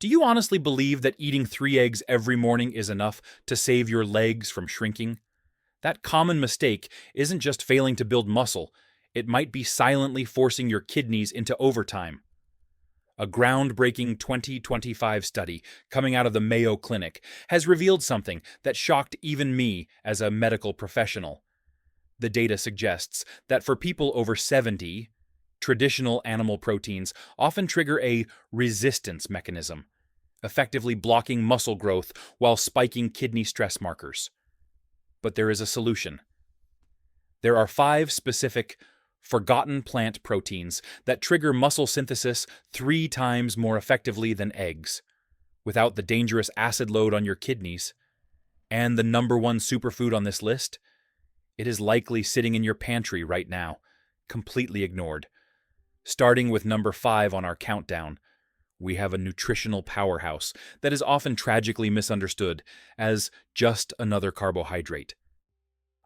Do you honestly believe that eating 3 eggs every morning is enough to save your legs from shrinking? That common mistake isn't just failing to build muscle, it might be silently forcing your kidneys into overtime. A groundbreaking 2025 study coming out of the Mayo Clinic has revealed something that shocked even me as a medical professional. The data suggests that for people over 70, traditional animal proteins often trigger a resistance mechanism, effectively blocking muscle growth while spiking kidney stress markers. But there is a solution. There are 5 specific, forgotten plant proteins that trigger muscle synthesis 3 times more effectively than eggs, without the dangerous acid load on your kidneys. And the number one superfood on this list? It is likely sitting in your pantry right now, completely ignored. Starting with number 5 on our countdown, we have a nutritional powerhouse that is often tragically misunderstood as just another carbohydrate.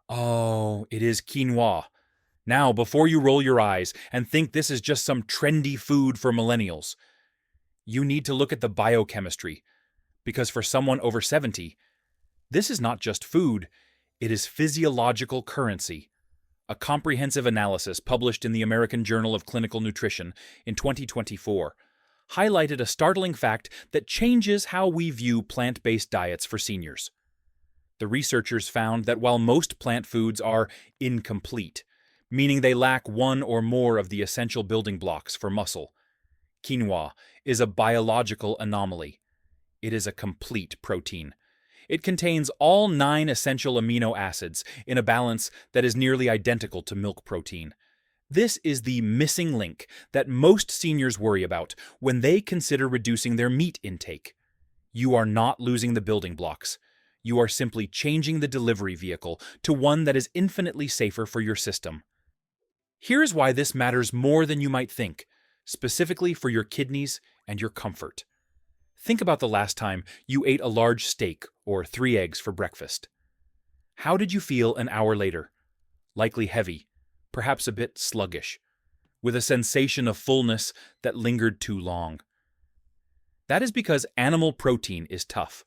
Oh, it is quinoa. Now, before you roll your eyes and think this is just some trendy food for millennials, you need to look at the biochemistry, because for someone over 70, this is not just food, it is physiological currency. A comprehensive analysis published in the American Journal of Clinical Nutrition in 2024 highlighted a startling fact that changes how we view plant-based diets for seniors. The researchers found that while most plant foods are incomplete, meaning they lack one or more of the essential building blocks for muscle, quinoa is a biological anomaly. It is a complete protein. It contains all 9 essential amino acids in a balance that is nearly identical to milk protein. This is the missing link that most seniors worry about when they consider reducing their meat intake. You are not losing the building blocks. You are simply changing the delivery vehicle to one that is infinitely safer for your system. Here's why this matters more than you might think, specifically for your kidneys and your comfort. Think about the last time you ate a large steak or 3 eggs for breakfast. How did you feel an hour later? Likely heavy, perhaps a bit sluggish, with a sensation of fullness that lingered too long. That is because animal protein is tough.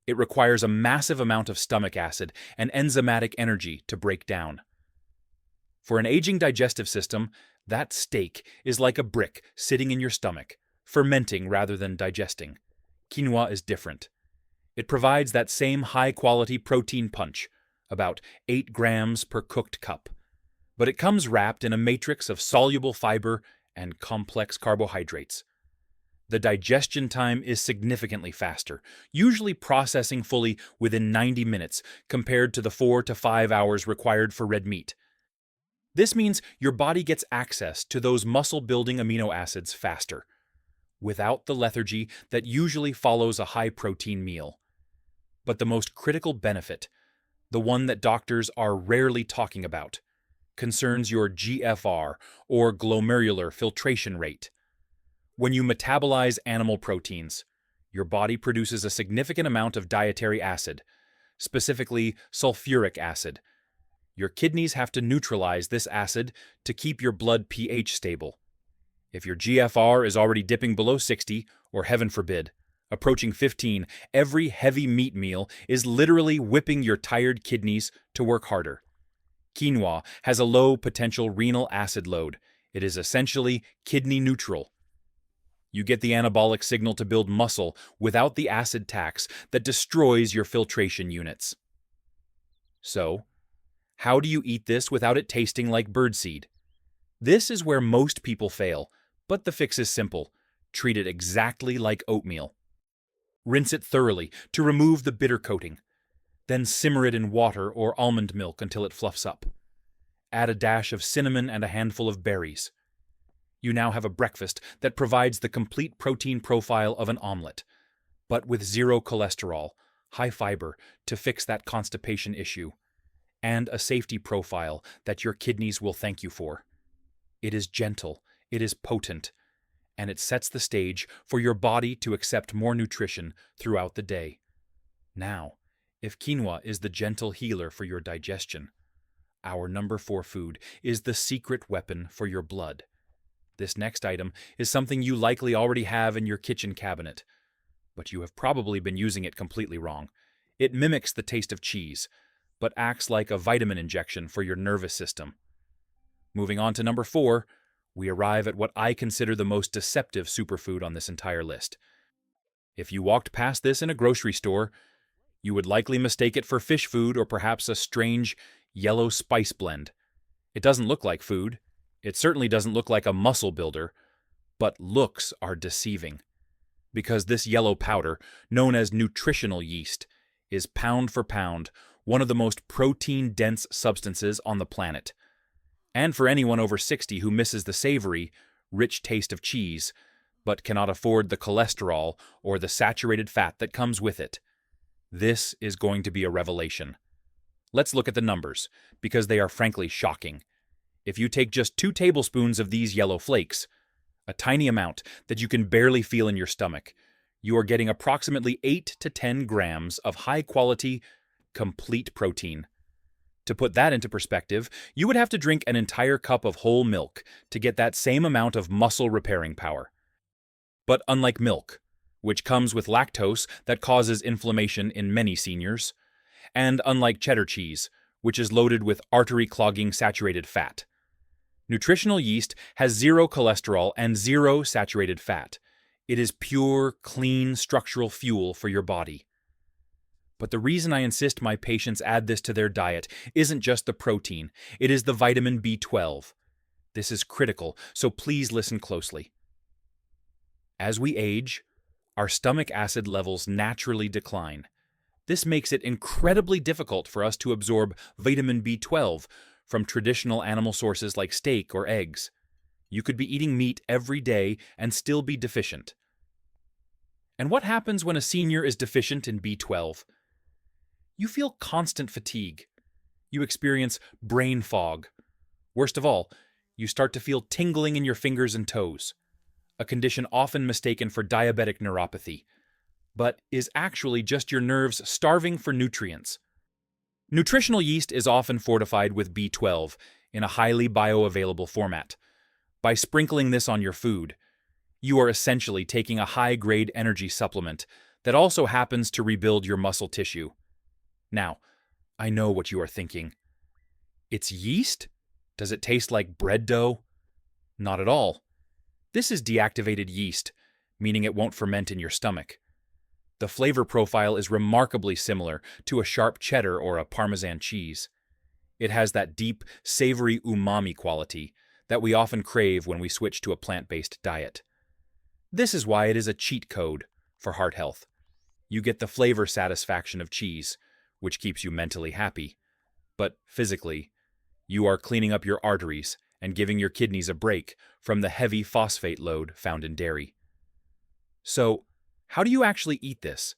It requires a massive amount of stomach acid and enzymatic energy to break down. For an aging digestive system, that steak is like a brick sitting in your stomach, fermenting rather than digesting. Quinoa is different. It provides that same high-quality protein punch, about 8 grams per cooked cup, but it comes wrapped in a matrix of soluble fiber and complex carbohydrates. The digestion time is significantly faster, usually processing fully within 90 minutes compared to the 4 to 5 hours required for red meat. This means your body gets access to those muscle-building amino acids faster, without the lethargy that usually follows a high-protein meal. But the most critical benefit, the one that doctors are rarely talking about, concerns your GFR, or glomerular filtration rate. When you metabolize animal proteins, your body produces a significant amount of dietary acid, specifically sulfuric acid. Your kidneys have to neutralize this acid to keep your blood pH stable. If your GFR is already dipping below 60, or heaven forbid, approaching 15, every heavy meat meal is literally whipping your tired kidneys to work harder. Quinoa has a low potential renal acid load. It is essentially kidney neutral. You get the anabolic signal to build muscle without the acid tax that destroys your filtration units. So, how do you eat this without it tasting like birdseed? This is where most people fail, but the fix is simple. Treat it exactly like oatmeal. Rinse it thoroughly to remove the bitter coating. Then simmer it in water or almond milk until it fluffs up. Add a dash of cinnamon and a handful of berries. You now have a breakfast that provides the complete protein profile of an omelet, but with 0 cholesterol, high fiber to fix that constipation issue, and a safety profile that your kidneys will thank you for. It is gentle, it is potent, and it sets the stage for your body to accept more nutrition throughout the day. Now, if quinoa is the gentle healer for your digestion, our number 4 food is the secret weapon for your blood. This next item is something you likely already have in your kitchen cabinet, but you have probably been using it completely wrong. It mimics the taste of cheese, but acts like a vitamin injection for your nervous system. Moving on to number 4, we arrive at what I consider the most deceptive superfood on this entire list. If you walked past this in a grocery store, you would likely mistake it for fish food or perhaps a strange yellow spice blend. It doesn't look like food. It certainly doesn't look like a muscle builder, but looks are deceiving. Because this yellow powder, known as nutritional yeast, is pound for pound one of the most protein-dense substances on the planet. And for anyone over 60 who misses the savory, rich taste of cheese, but cannot afford the cholesterol or the saturated fat that comes with it, this is going to be a revelation. Let's look at the numbers, because they are frankly shocking. If you take just 2 tablespoons of these yellow flakes, a tiny amount that you can barely feel in your stomach, you are getting approximately 8 to 10 grams of high-quality, complete protein. To put that into perspective, you would have to drink an entire cup of whole milk to get that same amount of muscle-repairing power. But unlike milk, which comes with lactose that causes inflammation in many seniors, and unlike cheddar cheese, which is loaded with artery-clogging saturated fat, nutritional yeast has 0 cholesterol and 0 saturated fat. It is pure, clean structural fuel for your body. But the reason I insist my patients add this to their diet isn't just the protein, it is the vitamin B12. This is critical, so please listen closely. As we age, our stomach acid levels naturally decline. This makes it incredibly difficult for us to absorb vitamin B12 from traditional animal sources like steak or eggs. You could be eating meat every day and still be deficient. And what happens when a senior is deficient in B12? You feel constant fatigue. You experience brain fog. Worst of all, you start to feel tingling in your fingers and toes, a condition often mistaken for diabetic neuropathy, but is actually just your nerves starving for nutrients. Nutritional yeast is often fortified with B12 in a highly bioavailable format. By sprinkling this on your food, you are essentially taking a high-grade energy supplement that also happens to rebuild your muscle tissue. Now, I know what you are thinking. It's yeast? Does it taste like bread dough? Not at all. This is deactivated yeast, meaning it won't ferment in your stomach. The flavor profile is remarkably similar to a sharp cheddar or a Parmesan cheese. It has that deep, savory umami quality that we often crave when we switch to a plant-based diet. This is why it is a cheat code for heart health. You get the flavor satisfaction of cheese, which keeps you mentally happy. But physically, you are cleaning up your arteries and giving your kidneys a break from the heavy phosphate load found in dairy. So, how do you actually eat this?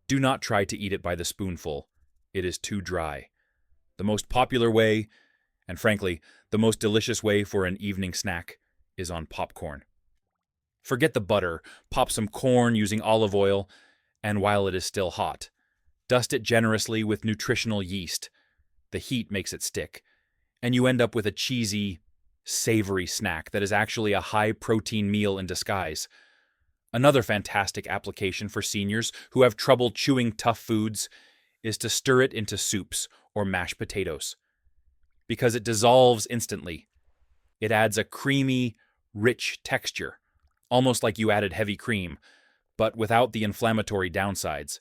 Do not try to eat it by the spoonful. It is too dry. The most popular way, and frankly, the most delicious way for an evening snack, is on popcorn. Forget the butter, pop some corn using olive oil, and while it is still hot, dust it generously with nutritional yeast. The heat makes it stick, and you end up with a cheesy, savory snack that is actually a high-protein meal in disguise. Another fantastic application for seniors who have trouble chewing tough foods is to stir it into soups or mashed potatoes. Because it dissolves instantly, it adds a creamy, rich texture, almost like you added heavy cream, but without the inflammatory downsides.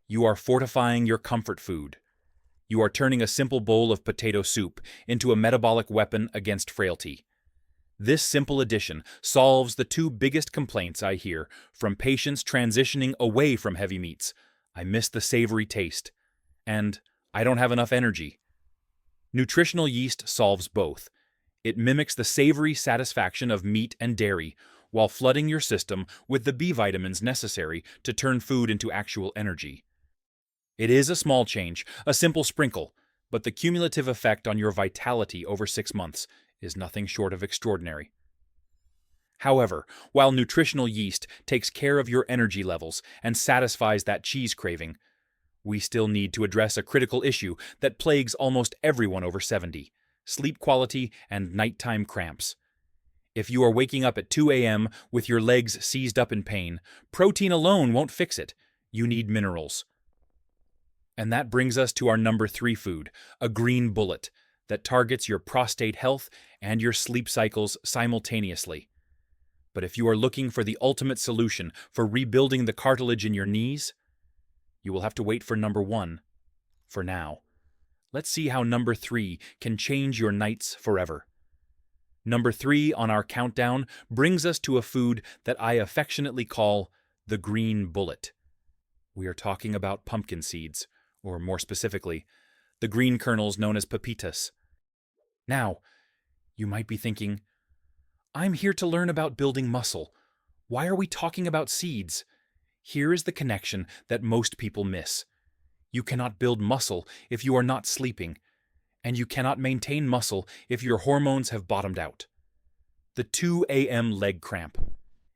You are fortifying your comfort food. You are turning a simple bowl of potato soup into a metabolic weapon against frailty. This simple addition solves the 2 biggest complaints I hear from patients transitioning away from heavy meats. I miss the savory taste, and I don't have enough energy. Nutritional yeast solves both. It mimics the savory satisfaction of meat and dairy while flooding your system with the B vitamins necessary to turn food into actual energy. It is a small change, a simple sprinkle, but the cumulative effect on your vitality over 6 months is nothing short of extraordinary. However, while nutritional yeast takes care of your energy levels and satisfies that cheese craving, we still need to address a critical issue that plagues almost everyone over 70: sleep quality and nighttime cramps. If you are waking up at 2 a.m. with your legs seized up in pain, protein alone won't fix it. You need minerals. And that brings us to our number 3 food, a green bullet, that targets your prostate health and your sleep cycles simultaneously. But if you are looking for the ultimate solution for rebuilding the cartilage in your knees, you will have to wait for number 1 for now. Let's see how number 3 can change your nights forever. Number 3 on our countdown brings us to a food that I affectionately call the green bullet. We are talking about pumpkin seeds, or more specifically, the green kernels known as pepitas. Now, you might be thinking, I'm here to learn about building muscle. Why are we talking about seeds? Here is the connection that most people miss. You cannot build muscle if you are not sleeping, and you cannot maintain muscle if your hormones have bottomed out. The 2 a.m. leg cramp.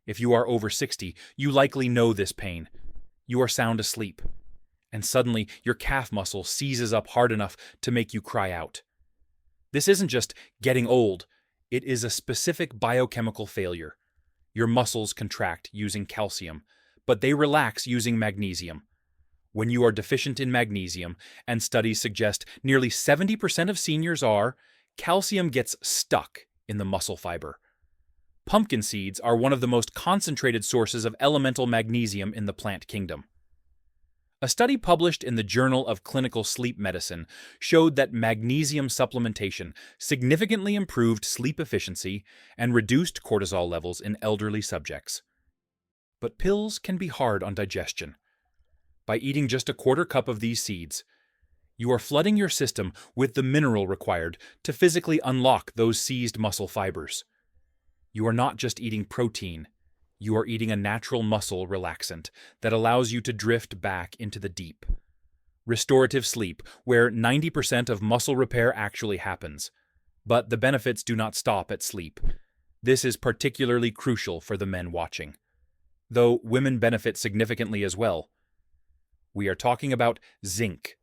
If you are over 60, you likely know this pain. You are sound asleep, and suddenly your calf muscle seizes up hard enough to make you cry out. This isn't just getting old, it is a specific biochemical failure. Your muscles contract using calcium, but they relax using magnesium. When you are deficient in magnesium, and studies suggest nearly 70% of seniors are, calcium gets stuck in the muscle fiber. Pumpkin seeds are one of the most concentrated sources of elemental magnesium in the plant kingdom. A study published in the Journal of Clinical Sleep Medicine showed that magnesium supplementation significantly improved sleep efficiency and reduced cortisol levels in elderly subjects. But pills can be hard on digestion. By eating just a quarter cup of these seeds, you are flooding your system with the mineral required to physically unlock those seized muscle fibers. You are not just eating protein, you are eating a natural muscle relaxant that allows you to drift back into the deep. Restorative sleep, where 90% of muscle repair actually happens. But the benefits do not stop at sleep. This is particularly crucial for the men watching, though women benefit significantly as well. We are talking about zinc.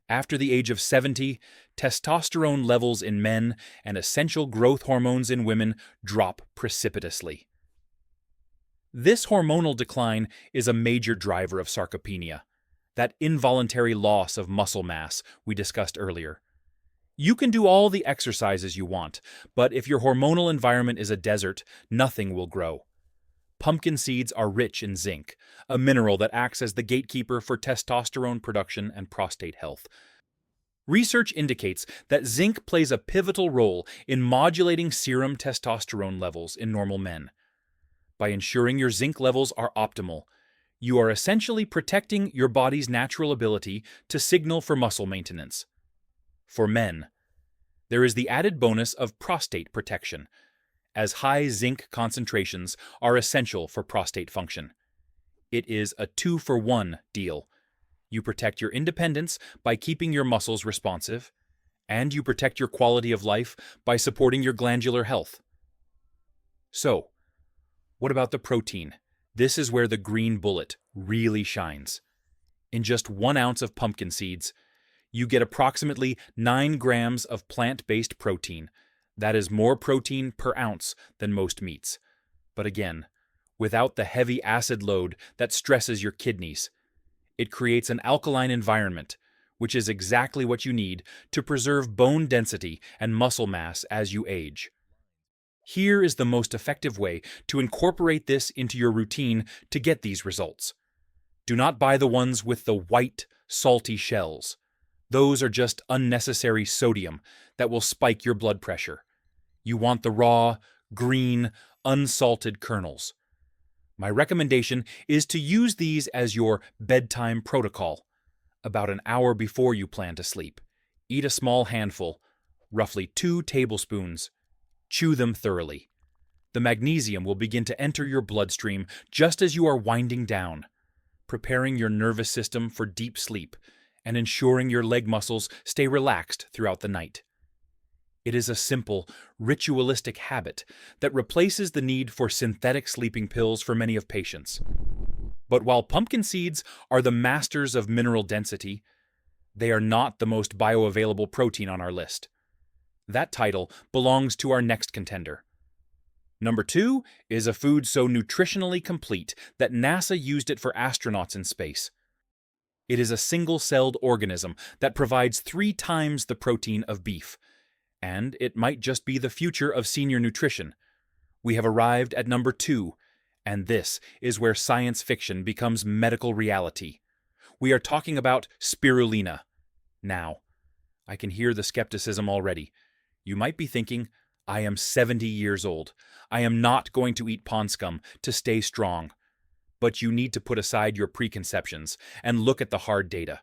After the age of 70, testosterone levels in men and essential growth hormones in women drop precipitously. This hormonal decline is a major driver of sarcopenia, that involuntary loss of muscle mass we discussed earlier. You can do all the exercises you want, but if your hormonal environment is a desert, nothing will grow. Pumpkin seeds are rich in zinc, a mineral that acts as the gatekeeper for testosterone production and prostate health. Research indicates that zinc plays a pivotal role in modulating serum testosterone levels in normal men. By ensuring your zinc levels are optimal, you are essentially protecting your body's natural ability to signal for muscle maintenance. For men, there is the added bonus of prostate protection, as high zinc concentrations are essential for prostate function. It is a 2-for-1 deal. You protect your independence by keeping your muscles responsive, and you protect your quality of life by supporting your glandular health. So, what about the protein? This is where the green bullet really shines. In just 1 ounce of pumpkin seeds, you get approximately 9 grams of plant-based protein. That is more protein per ounce than most meats. But again, without the heavy acid load that stresses your kidneys. It creates an alkaline environment, which is exactly what you need to preserve bone density and muscle mass as you age. Here is the most effective way to incorporate this into your routine to get these results. Do not buy the ones with the white, salty shells. Those are just unnecessary sodium that will spike your blood pressure. You want the raw, green, unsalted kernels. My recommendation is to use these as your bedtime protocol. About an hour before you plan to sleep, eat a small handful, roughly 2 tablespoons. Chew them thoroughly. The magnesium will begin to enter your bloodstream just as you are winding down, preparing your nervous system for deep sleep and ensuring your leg muscles stay relaxed throughout the night. It is a simple, ritualistic habit that replaces the need for synthetic sleeping pills for many of patients. But while pumpkin seeds are the masters of mineral density, they are not the most bioavailable protein on our list. That title belongs to our next contender, Number 2 is a food so nutritionally complete that NASA used it for astronauts in space. It is a single-celled organism that provides 3 times the protein of beef. And it might just be the future of senior nutrition. We have arrived at number 2, and this is where science fiction becomes medical reality. We are talking about spirulina. Now, I can hear the skepticism already. You might be thinking, I am 70 years old. I am not going to eat pond scum to stay strong. But you need to put aside your preconceptions and look at the hard data.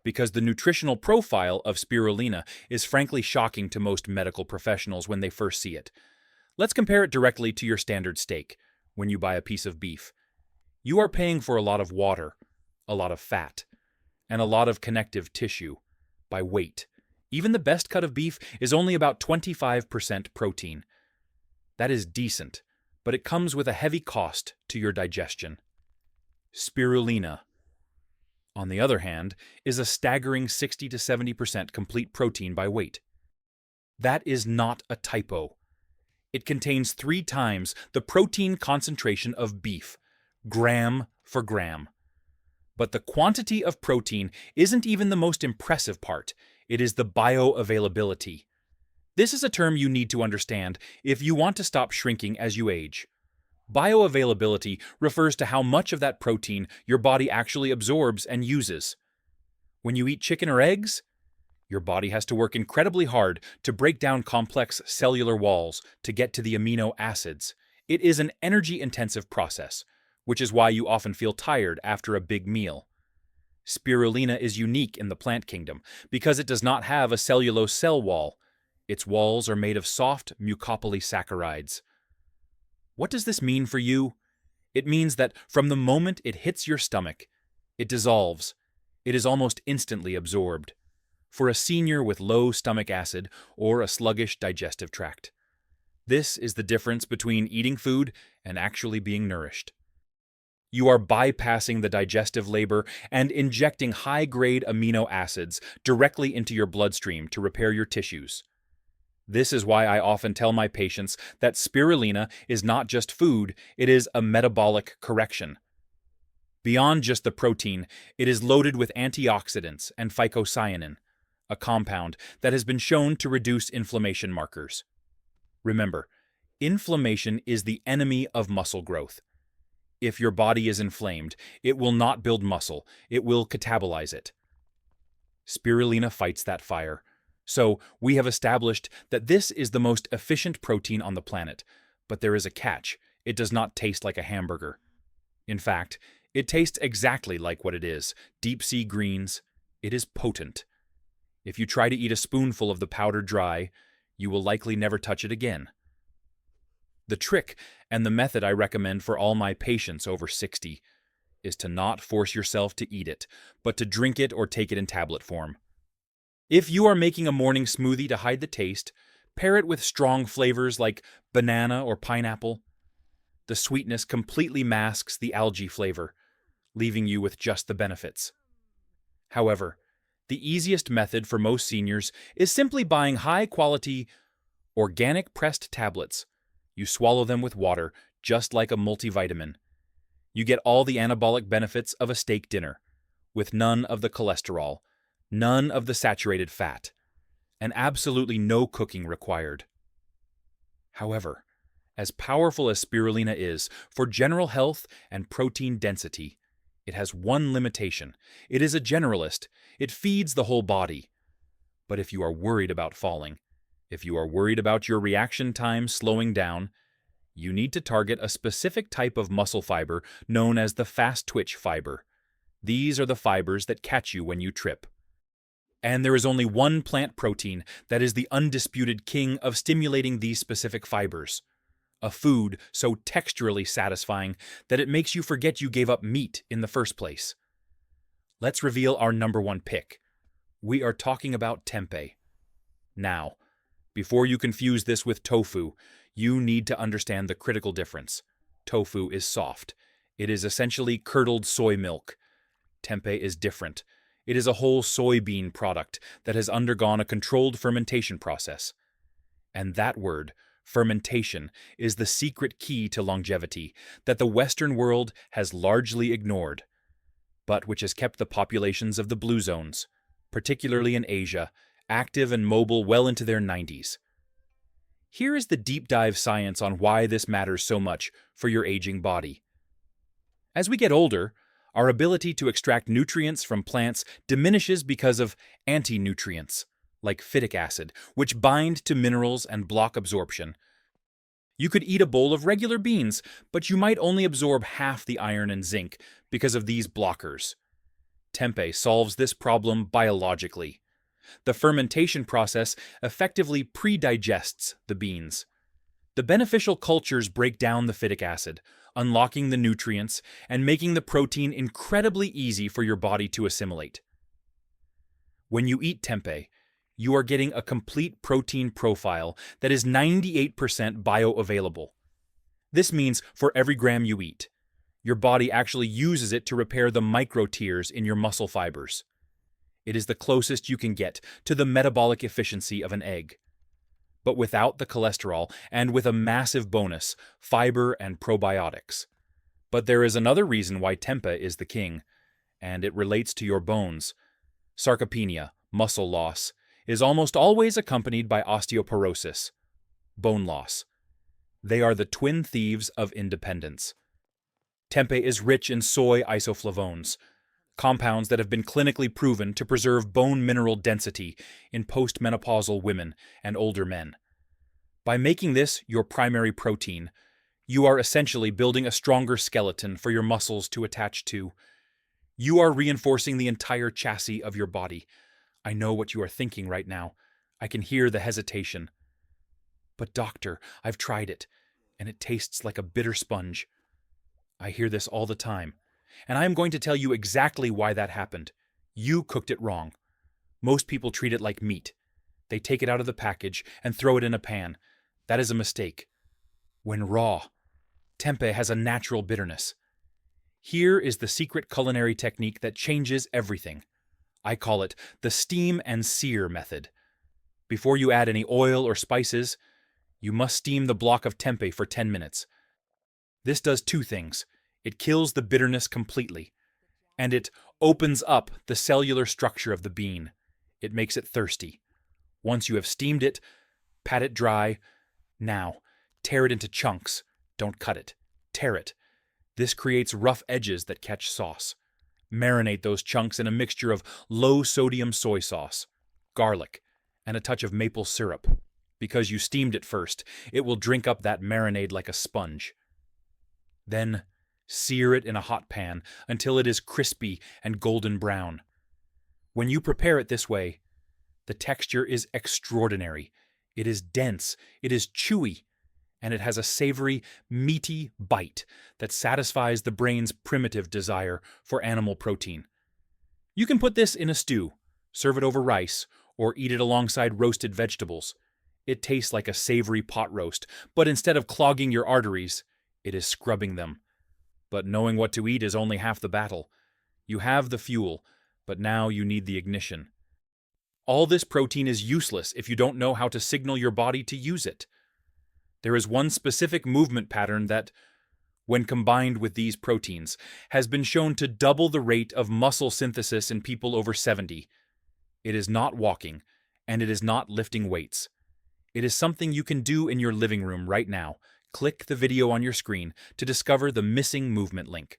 Because the nutritional profile of spirulina is frankly shocking to most medical professionals when they first see it. Let's compare it directly to your standard steak when you buy a piece of beef. You are paying for a lot of water, a lot of fat, and a lot of connective tissue by weight. Even the best cut of beef is only about 25% protein. That is decent, but it comes with a heavy cost to your digestion. Spirulina, on the other hand, is a staggering 60 to 70% complete protein by weight. That is not a typo. It contains 3 times the protein concentration of beef, gram for gram. But the quantity of protein isn't even the most impressive part. It is the bioavailability. This is a term you need to understand if you want to stop shrinking as you age. Bioavailability refers to how much of that protein your body actually absorbs and uses. When you eat chicken or eggs, your body has to work incredibly hard to break down complex cellular walls to get to the amino acids. It is an energy-intensive process, which is why you often feel tired after a big meal. Spirulina is unique in the plant kingdom because it does not have a cellulose cell wall. Its walls are made of soft mucopolysaccharides. What does this mean for you? It means that from the moment it hits your stomach, it dissolves. It is almost instantly absorbed. For a senior with low stomach acid or a sluggish digestive tract. This is the difference between eating food and actually being nourished. You are bypassing the digestive labor and injecting high-grade amino acids directly into your bloodstream to repair your tissues. This is why I often tell my patients that spirulina is not just food, it is a metabolic correction. Beyond just the protein, it is loaded with antioxidants and phycocyanin, a compound that has been shown to reduce inflammation markers. Remember, inflammation is the enemy of muscle growth. If your body is inflamed, it will not build muscle, it will catabolize it. Spirulina fights that fire. So, we have established that this is the most efficient protein on the planet, but there is a catch. It does not taste like a hamburger. In fact, it tastes exactly like what it is, deep-sea greens. It is potent. If you try to eat a spoonful of the powder dry, you will likely never touch it again. The trick, and the method I recommend for all my patients over 60, is to not force yourself to eat it, but to drink it or take it in tablet form. If you are making a morning smoothie to hide the taste, pair it with strong flavors like banana or pineapple. The sweetness completely masks the algae flavor, leaving you with just the benefits. However, the easiest method for most seniors is simply buying high-quality, organic pressed tablets. You swallow them with water, just like a multivitamin. You get all the anabolic benefits of a steak dinner, with none of the cholesterol, none of the saturated fat, and absolutely no cooking required. However, as powerful as spirulina is for general health and protein density, it has one limitation. It is a generalist. It feeds the whole body. But if you are worried about falling, if you are worried about your reaction time slowing down, you need to target a specific type of muscle fiber known as the fast-twitch fiber. These are the fibers that catch you when you trip. And there is only one plant protein that is the undisputed king of stimulating these specific fibers. A food so texturally satisfying that it makes you forget you gave up meat in the first place. Let's reveal our number 1 pick. We are talking about tempeh. Now, before you confuse this with tofu, you need to understand the critical difference. Tofu is soft. It is essentially curdled soy milk. Tempeh is different. It is a whole soybean product that has undergone a controlled fermentation process. And that word, Fermentation is the secret key to longevity that the Western world has largely ignored, but which has kept the populations of the blue zones, particularly in Asia, active and mobile well into their 90s. Here is the deep dive science on why this matters so much for your aging body. As we get older, our ability to extract nutrients from plants diminishes because of anti-nutrients, like phytic acid, which bind to minerals and block absorption. You could eat a bowl of regular beans, but you might only absorb half the iron and zinc because of these blockers. Tempeh solves this problem biologically. The fermentation process effectively pre-digests the beans. The beneficial cultures break down the phytic acid, unlocking the nutrients and making the protein incredibly easy for your body to assimilate. When you eat tempeh, you are getting a complete protein profile that is 98% bioavailable. This means for every gram you eat, your body actually uses it to repair the micro-tears in your muscle fibers. It is the closest you can get to the metabolic efficiency of an egg, but without the cholesterol and with a massive bonus, fiber and probiotics. But there is another reason why tempeh is the king, and it relates to your bones. Sarcopenia, muscle loss, is almost always accompanied by osteoporosis, bone loss. They are the twin thieves of independence. Tempeh is rich in soy isoflavones, compounds that have been clinically proven to preserve bone mineral density in postmenopausal women and older men. By making this your primary protein, you are essentially building a stronger skeleton for your muscles to attach to. You are reinforcing the entire chassis of your body. I know what you are thinking right now. I can hear the hesitation. But doctor, I've tried it, and it tastes like a bitter sponge. I hear this all the time, and I am going to tell you exactly why that happened. You cooked it wrong. Most people treat it like meat. They take it out of the package and throw it in a pan. That is a mistake. When raw, tempeh has a natural bitterness. Here is the secret culinary technique that changes everything. I call it the steam and sear method. Before you add any oil or spices, you must steam the block of tempeh for 10 minutes. This does two things. It kills the bitterness completely, and it opens up the cellular structure of the bean. It makes it thirsty. Once you have steamed it, pat it dry. Now, tear it into chunks. Don't cut it. Tear it. This creates rough edges that catch sauce. Marinate those chunks in a mixture of low-sodium soy sauce, garlic, and a touch of maple syrup. Because you steamed it first, it will drink up that marinade like a sponge. Then, sear it in a hot pan until it is crispy and golden brown. When you prepare it this way, the texture is extraordinary. It is dense, it is chewy, and it has a savory, meaty bite that satisfies the brain's primitive desire for animal protein. You can put this in a stew, serve it over rice, or eat it alongside roasted vegetables. It tastes like a savory pot roast, but instead of clogging your arteries, it is scrubbing them. But knowing what to eat is only half the battle. You have the fuel, but now you need the ignition. All this protein is useless if you don't know how to signal your body to use it. There is one specific movement pattern that, when combined with these proteins, has been shown to double the rate of muscle synthesis in people over 70. It is not walking, and it is not lifting weights. It is something you can do in your living room right now. Click the video on your screen to discover the missing movement link.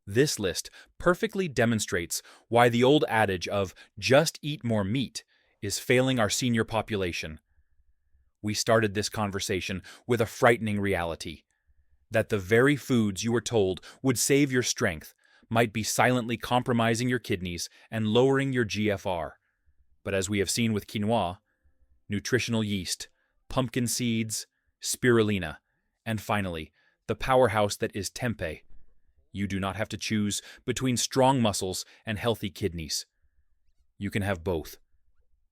This list perfectly demonstrates why the old adage of just eat more meat is failing our senior population. We started this conversation with a frightening reality, that the very foods you were told would save your strength might be silently compromising your kidneys and lowering your GFR. But as we have seen with quinoa, nutritional yeast, pumpkin seeds, spirulina, and finally, the powerhouse that is tempeh, you do not have to choose between strong muscles and healthy kidneys. You can have both.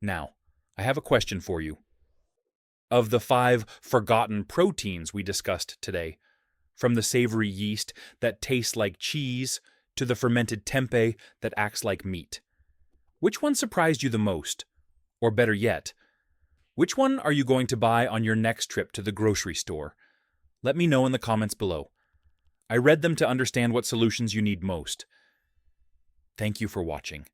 Now, I have a question for you. Of the 5 forgotten proteins we discussed today, from the savory yeast that tastes like cheese to the fermented tempeh that acts like meat, which one surprised you the most? Or better yet, Which one are you going to buy on your next trip to the grocery store? Let me know in the comments below. I read them to understand what solutions you need most. Thank you for watching.